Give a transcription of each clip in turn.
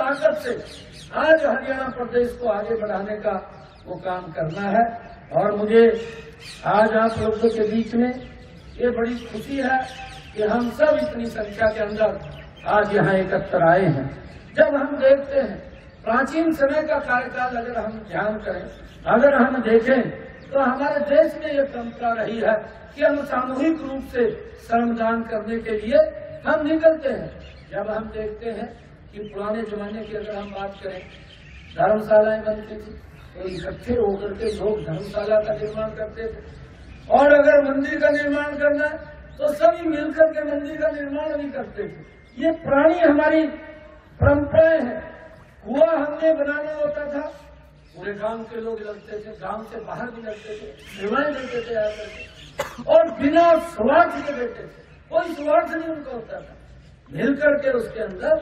ताकत से आज हरियाणा प्रदेश को आगे बढ़ाने का वो काम करना है। और मुझे आज आप लोगों के बीच में ये बड़ी खुशी है कि हम सब इतनी संख्या के अंदर आज यहाँ एकत्र आए हैं। जब हम देखते हैं प्राचीन समय का कार्यकाल अगर हम ध्यान करें, अगर हम देखें तो हमारे देश में ये परंपरा रही है कि हम सामूहिक रूप से श्रमदान करने के लिए हम निकलते हैं। जब हम देखते हैं कि पुराने जमाने की अगर हम बात करें, धर्मशालाएं बनती थी तो इकट्ठे होकर के लोग धर्मशाला का निर्माण करते थे, और अगर मंदिर का निर्माण करना है तो सभी मिलकर के मंदिर का निर्माण भी करते थे। ये पुरानी हमारी परंपराएं हैं। कुआं हमने बनाना होता था, पूरे गांव के लोग लगते थे, गांव से बाहर भी लगते थे, सेवाएं देते थे आकर के, और बिना स्वार्थ के देते थे, कोई स्वार्थ नहीं उनका होता था। मिलकर के उसके अंदर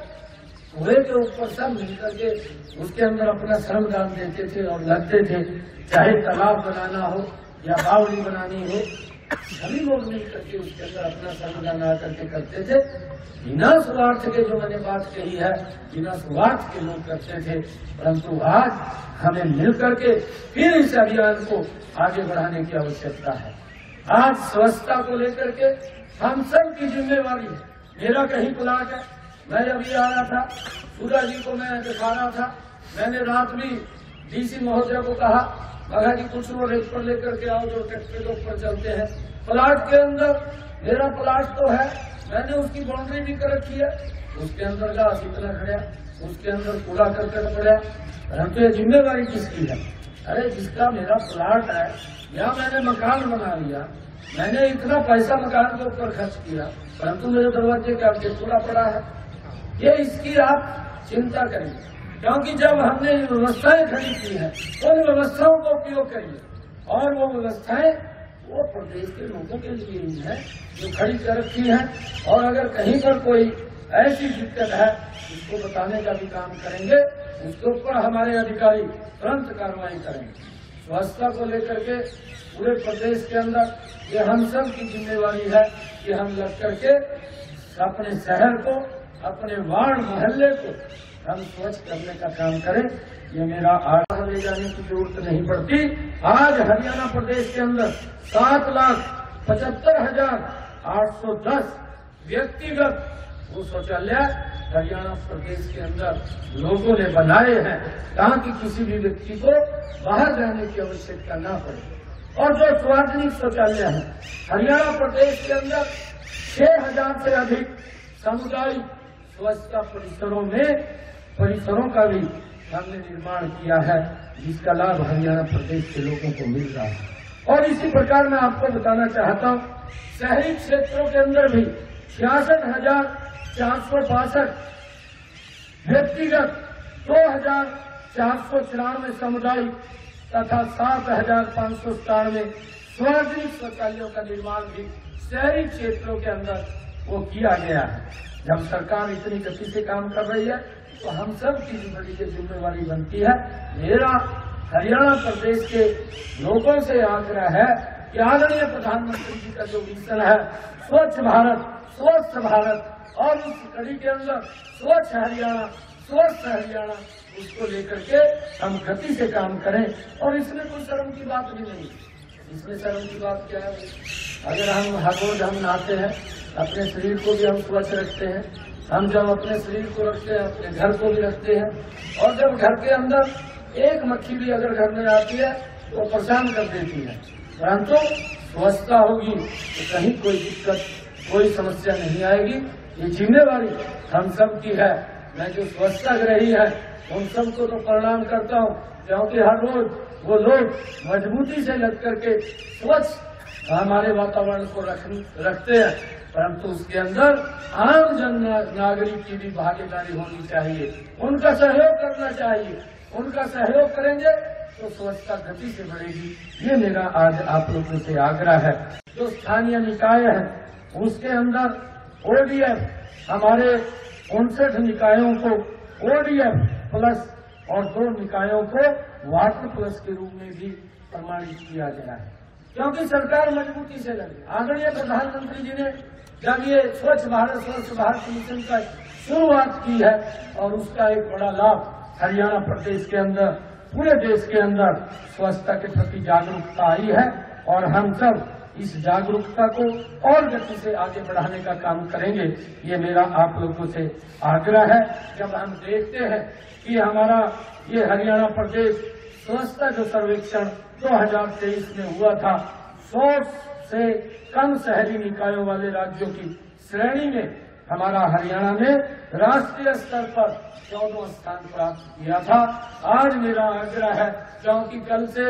कुएं के ऊपर सब मिलकर के उसके अंदर अपना श्रमदान देते थे और लगते थे। चाहे तालाब बनाना हो या बावड़ी बनानी हो, सभी लोग मिलकर के उसके अंदर अपना श्रमदान आकर के करते थे। बिना स्वार्थ के, जो मैंने बात कही है, बिना स्वार्थ के लोग करते थे। परंतु आज हमें मिलकर के फिर इस अभियान को आगे बढ़ाने की आवश्यकता है। आज स्वच्छता को लेकर के हम सब की जिम्मेवारी है। मेरा कहीं प्लाट है, मैं अभी आ रहा था, सूर्या जी को मैं दिखा रहा था, मैंने रात में डीसी महोदय को कहा, मगा जी कुछ वो रेत पर लेकर के आओ जो ट्रैक्टर के ऊपर चलते हैं। प्लाट के अंदर मेरा प्लाट तो है, मैंने उसकी बाउंड्री भी कर रखी है, उसके अंदर घास इतना खड़ा, उसके अंदर कूड़ा करकट पड़ा, परंतु ये जिम्मेवारी किसकी है? अरे जिसका मेरा प्लाट है, या मैंने मकान बना लिया, मैंने इतना पैसा मकान के ऊपर खर्च किया, परंतु मेरे दरवाजे के आगे कूड़ा पड़ा है। ये इसकी आप चिंता करिए, क्योंकि जब हमने ये व्यवस्थाएं खड़ी की है, उन व्यवस्थाओं का उपयोग करिए। और वो व्यवस्थाएं वो प्रदेश के लोगों के लिए ही है जो खड़ी कर रखी है। और अगर कहीं पर कोई ऐसी दिक्कत है, उसको बताने का भी काम करेंगे, उसके ऊपर हमारे अधिकारी तुरंत कार्रवाई करेंगे। स्वच्छता को लेकर के पूरे प्रदेश के अंदर ये हम सब की जिम्मेवारी है कि हम लग करके अपने शहर को, अपने वार्ड मोहल्ले को हम स्वच्छ करने का काम करें। ये मेरा आग्रह, ले जाने की जरूरत नहीं पड़ती। आज हरियाणा प्रदेश के अंदर 7,75,810 व्यक्तिगत वो शौचालय हरियाणा प्रदेश के अंदर लोगों ने बनाए हैं, ताकि किसी भी व्यक्ति को बाहर जाने की आवश्यकता न पड़े। और जो सार्वजनिक शौचालय है हरियाणा प्रदेश के अंदर 6,000 से अधिक सामुदायिक स्वच्छता परिसरों का भी हमने निर्माण किया है, जिसका लाभ हरियाणा प्रदेश के लोगों को मिल रहा है। और इसी प्रकार मैं आपको बताना चाहता हूँ, शहरी क्षेत्रों के अंदर भी 66,462 व्यक्तिगत, 2,494 सामुदायिक तथा 7,597 सार्वजनिक शौचालयों का निर्माण भी शहरी क्षेत्रों के अंदर वो किया गया है। जब सरकार इतनी गति से काम कर रही है तो हम सब की बड़ी जिम्मेवारी बनती है। मेरा हरियाणा प्रदेश के लोगों से आग्रह है कि आदरणीय प्रधानमंत्री जी का जो मिशन है स्वच्छ भारत, स्वस्थ भारत, और उस कड़ी के अंदर स्वच्छ हरियाणा, स्वस्थ हरियाणा, उसको लेकर के हम गति से काम करें। और इसमें कोई शर्म की बात भी नहीं। इसमें शर्म की बात क्या है? अगर हम हर रोज हम नहाते हैं, अपने शरीर को भी हम स्वच्छ रखते हैं, हम जब अपने शरीर को रखते हैं अपने घर को भी रखते हैं, और जब घर के अंदर एक मक्खी भी अगर घर में आती है तो परेशान कर देती है, परंतु स्वच्छता होगी तो कहीं कोई दिक्कत, कोई समस्या नहीं आएगी। ये जिम्मेवारी हम सब की है। मैं जो स्वच्छता रही है उन सबको तो प्रणाम करता हूँ, क्योंकि हर रोज वो लोग मजबूती से लग करके स्वच्छ हमारे वातावरण को रखते हैं, परंतु उसके अंदर आम जन नागरिक की भी भागीदारी होनी चाहिए, उनका सहयोग करना चाहिए। उनका सहयोग करेंगे तो स्वच्छता गति से बढ़ेगी। ये मेरा आज आप लोगों से आग्रह है। जो स्थानीय निकाय है उसके अंदर ODF, हमारे 59 निकायों को ODF प्लस और 2 निकायों को वाटर प्लस के रूप में भी प्रमाणित किया गया है, क्योंकि सरकार मजबूती से लगी। आदरणीय प्रधानमंत्री जी ने जब ये स्वच्छ भारत मिशन का शुरुआत की है और उसका एक बड़ा लाभ हरियाणा प्रदेश के अंदर, पूरे देश के अंदर स्वच्छता के प्रति जागरूकता आई है और हम सब इस जागरूकता को और गति से आगे बढ़ाने का काम करेंगे। ये मेरा आप लोगों से आग्रह है। जब हम देखते हैं कि हमारा ये हरियाणा प्रदेश स्वच्छता जो सर्वेक्षण 2023 में हुआ था, 100 से कम शहरी निकायों वाले राज्यों की श्रेणी में हमारा हरियाणा ने राष्ट्रीय स्तर पर 14वां स्थान प्राप्त किया था। आज मेरा आग्रह है, क्योंकि कल से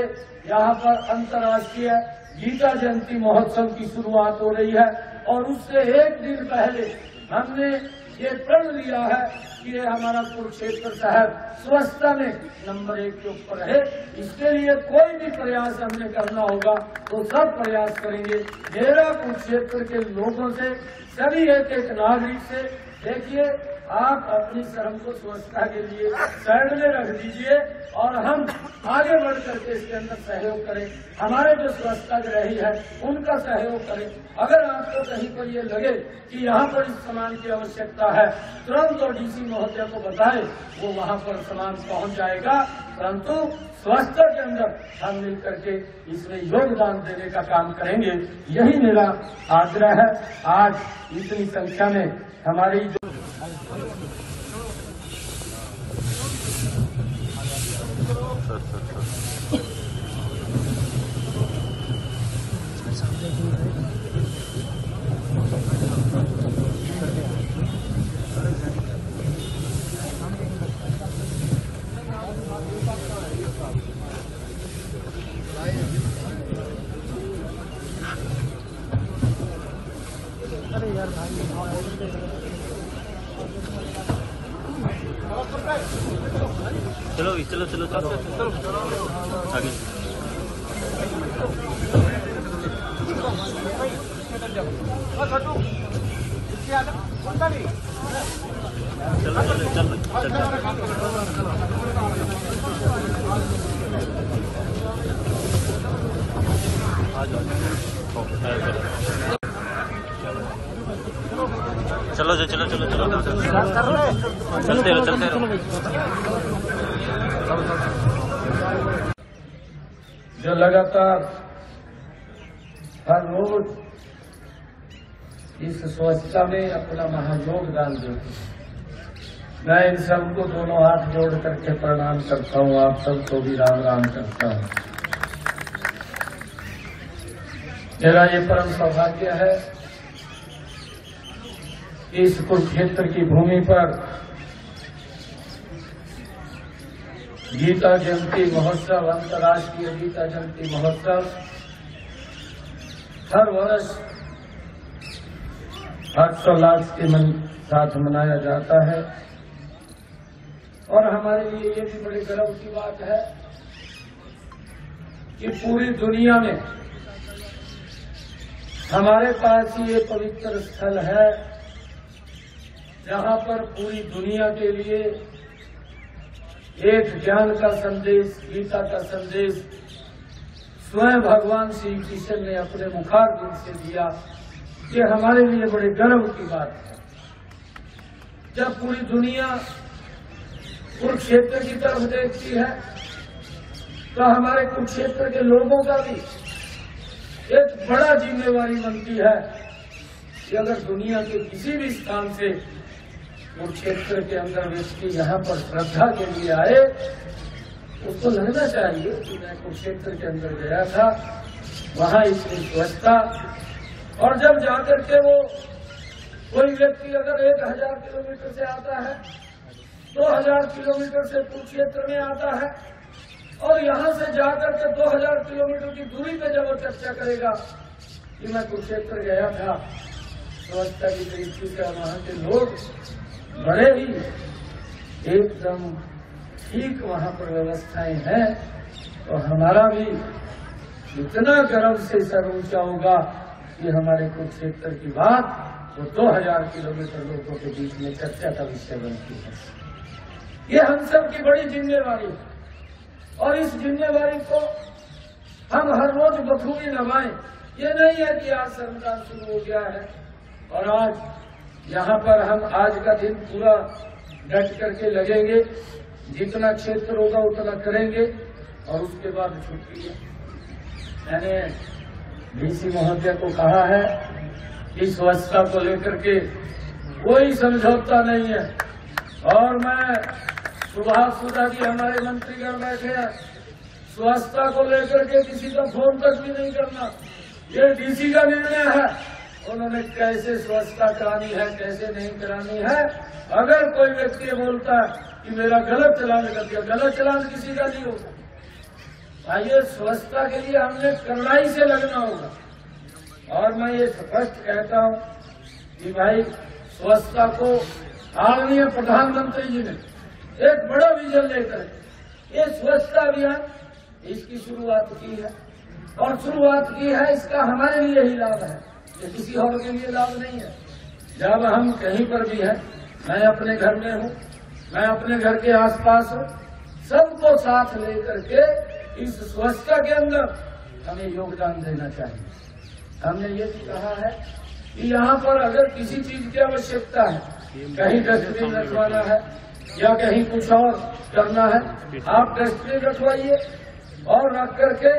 यहाँ पर अंतर्राष्ट्रीय गीता जयंती महोत्सव की शुरुआत हो रही है और उससे एक दिन पहले हमने ये प्रण लिया है कि ये हमारा कुरुक्षेत्र शहर स्वच्छता में नंबर 1 के ऊपर रहे। इसके लिए कोई भी प्रयास हमने करना होगा तो सब प्रयास करेंगे। मेरा कुरुक्षेत्र के लोगों से, सभी एक नागरिक से, देखिए आप अपनी शर्म को स्वच्छता के लिए साइड में रख दीजिए और हम आगे बढ़ करके इसके अंदर सहयोग करें। हमारे जो स्वच्छता रही है उनका सहयोग करें। अगर आपको कहीं पर ये लगे कि यहाँ पर इस सामान की आवश्यकता है, तुरंत तो डीसी महोदय को बताएं, वो वहाँ पर सामान पहुँच जाएगा। परंतु स्वच्छता के अंदर हम मिल करके इसमें योगदान देने का काम करेंगे, यही मेरा आग्रह है। आज इतनी संख्या में हमारी जो चलो आगे चलो चलते रहो। जो लगातार हर रोज इस स्वच्छता में अपना महायोगदान देते, मैं इन सबको दोनों हाथ जोड़ करके प्रणाम करता हूँ। आप सबको भी राम राम करता हूँ। मेरा ये परम सौभाग्य है कि इस कुरुक्षेत्र की भूमि पर गीता जयंती महोत्सव, अंतर्राष्ट्रीय गीता जयंती महोत्सव हर वर्ष हर्षोल्लास के साथ मनाया जाता है और हमारे लिए ये भी बड़े गर्व की बात है कि पूरी दुनिया में हमारे पास ये पवित्र स्थल है जहां पर पूरी दुनिया के लिए एक ज्ञान का संदेश, गीता का संदेश स्वयं भगवान श्री कृष्ण ने अपने मुखारबिंद से दिया। ये हमारे लिए बड़े गर्व की बात है। जब पूरी दुनिया कुरुक्षेत्र की तरफ देखती है तो हमारे कुरुक्षेत्र के लोगों का भी एक बड़ा जिम्मेवारी बनती है कि अगर दुनिया के किसी भी स्थान से कुरुक्षेत्र के अंदर व्यक्ति यहाँ पर श्रद्धा के लिए आए, उसको लगना चाहिए कि मैं कुरुक्षेत्र के अंदर गया था, वहाँ इतनी स्वच्छता। और जब जाकर के वो कोई व्यक्ति अगर 1000 किलोमीटर से आता है, 2000 किलोमीटर से कुरुक्षेत्र में आता है और यहाँ से जाकर के 2000 किलोमीटर की दूरी पे जब वो चर्चा करेगा कि मैं कुरुक्षेत्र गया था, स्वच्छता की दृष्टि से वहाँ के लोग बड़े ही एकदम ठीक वहाँ पर व्यवस्थाएं हैं, तो हमारा भी इतना गर्व से सर ऊंचा होगा कि हमारे कुरुक्षेत्र की बात वो 2000 किलोमीटर लोगों के बीच में चर्चा का विषय बनती है। ये हम सब की बड़ी जिम्मेवारी है और इस जिम्मेवारी को हम हर रोज बखूबी निभाएं। ये नहीं है कि आज श्रमदान शुरू हो गया है और आज यहाँ पर हम आज का दिन पूरा डट करके लगेंगे, जितना क्षेत्र होगा उतना करेंगे और उसके बाद छुट्टी है। मैंने डीसी महोदय को कहा है कि स्वच्छता को लेकर के कोई समझौता नहीं है, और मैं सुभाष सुधा जी हमारे मंत्रीगण बैठे हैं, स्वच्छता को लेकर के किसी का फोन तक भी नहीं करना, ये डीसी का निर्णय है। उन्होंने कैसे स्वच्छता करानी है कैसे नहीं करानी है, अगर कोई व्यक्ति बोलता है कि मेरा गलत चलान कर दिया, गलत चलान किसी का नहीं होगा। आइए, स्वच्छता के लिए हमने कड़ाई से लगना होगा। और मैं ये स्पष्ट कहता हूँ कि भाई स्वच्छता को आदरणीय प्रधानमंत्री जी ने एक बड़ा विजन लेकर ये स्वच्छता अभियान इसकी शुरुआत की है, और शुरुआत की है इसका हमारे लिए ही लाभ है, ये किसी और के लिए लाभ नहीं है। जब हम कहीं पर भी हैं, मैं अपने घर में हूँ, मैं अपने घर के आसपास हूँ, सबको साथ लेकर के इस स्वच्छता के अंदर हमें योगदान देना चाहिए। हमने ये भी कहा है कि यहाँ पर अगर किसी चीज की आवश्यकता है, कहीं डस्टबिन रखवाना है या कहीं कुछ और करना है, आप डस्टबिन रखवाइए और रख करके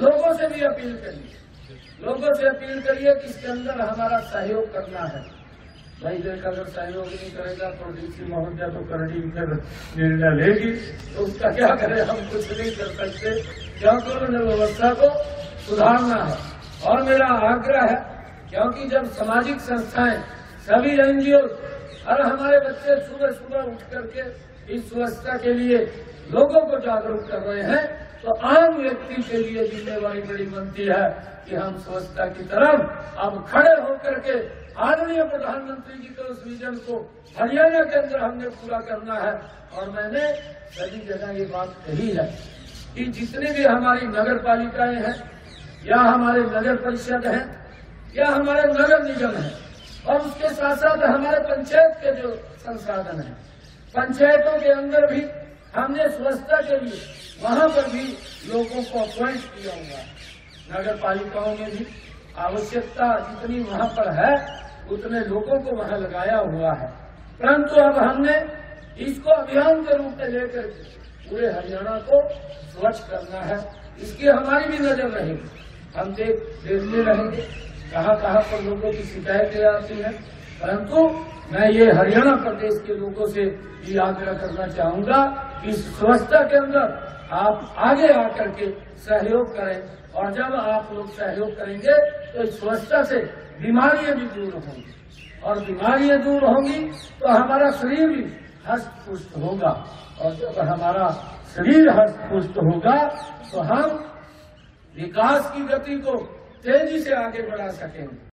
लोगों से भी अपील करिए, लोगों से अपील करिए कि इसके अंदर हमारा सहयोग करना है। भाई देख, अगर सहयोग नहीं करेगा तो डीसी महोदय तो करनी फिर निर्णय लेगी, तो उसका क्या करें, हम कुछ नहीं कर सकते, क्योंकि उन्होंने व्यवस्था को सुधारना है। और मेरा आग्रह है, क्योंकि जब सामाजिक संस्थाएं, सभी एनजीओ और हमारे बच्चे सुबह सुबह उठ करके इस स्वच्छता के लिए लोगों को जागरूक कर रहे हैं, तो आम व्यक्ति के लिए जिम्मेवारी बड़ी बनती है कि हम स्वच्छता की तरफ अब खड़े होकर के आदरणीय प्रधानमंत्री जी के उस विजन को हरियाणा के अंदर हमने पूरा करना है। और मैंने सभी जगह ये बात कही है कि जितनी भी हमारी नगर पालिकाएं हैं या हमारे नगर परिषद हैं या हमारे नगर निगम हैं, और उसके साथ साथ हमारे पंचायत के जो संसाधन हैं, पंचायतों के अंदर भी हमने स्वच्छता के लिए वहां पर भी लोगों को अपॉइंट किया हुआ है। नगर पालिकाओं में भी आवश्यकता जितनी वहां पर है उतने लोगों को वहां लगाया हुआ है, परंतु अब हमने इसको अभियान के रूप में लेकर पूरे हरियाणा को स्वच्छ करना है। इसकी हमारी भी नजर रहेगी, हम देखते रहेंगे कहाँ कहाँ पर लोगों की शिकायतें आती हैं, परंतु मैं ये हरियाणा प्रदेश के लोगों से ये आग्रह करना चाहूंगा कि इस स्वच्छता के अंदर आप आगे आकर के सहयोग करें, और जब आप लोग सहयोग करेंगे तो इस स्वच्छता से बीमारियां भी दूर होंगी, और बीमारियां दूर होंगी तो हमारा शरीर भी हष्ट पुष्ट होगा, और जब हमारा शरीर हष्ट पुष्ट होगा तो हम विकास की गति को तेजी से आगे बढ़ा सकेंगे।